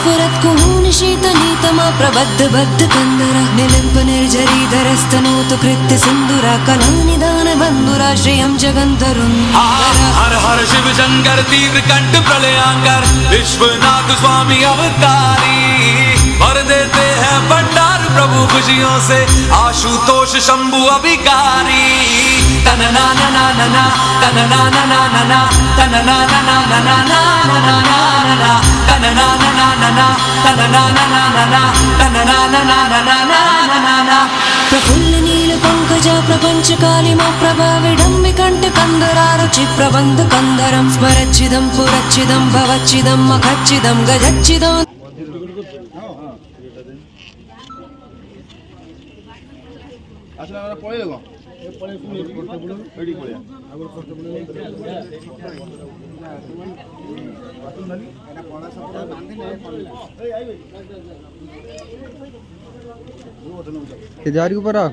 स्फुरत् कुहूनि शीतनीतमा प्रबद्ध बद्ध कंदर निलिम्प निर्जरीधरस्तनोतु कृत्य सिंदूरा कलानिदान बंधुरा श्रियं जगंतरुन्धर हर हर शिव शंकर तीव्र कंठ प्रलयांकर विश्वनाथ स्वामी अवतारी भर देते हैं भंडार प्रभु खुशियों से आशुतोष शंभु अभिकारी तन ना ना ना ना ना तन ना ना ना ना ना तन ना ना ना ना ना ना ना ना ना तन ना ना ना ना ना तन ना ना ना ना ना तन ना ना ना ना ना ना ना ना प्रफुल्ल नील पंकजा प्रपंच कालिमा प्रभा विडम्बि कंठ कंदरारुचि प्रबंध कंदरं स्मरच्चिदं पुरच्चिदं भवच्चिदं मखच्चिदं गजच्चिदं আসলে আমরা পড়ে দেবো পড়ে শুনে রেডি করে আবার কষ্ট বলে এটা পড়া সব বাঁধি না এই আইবে तिजारी ऊपर आ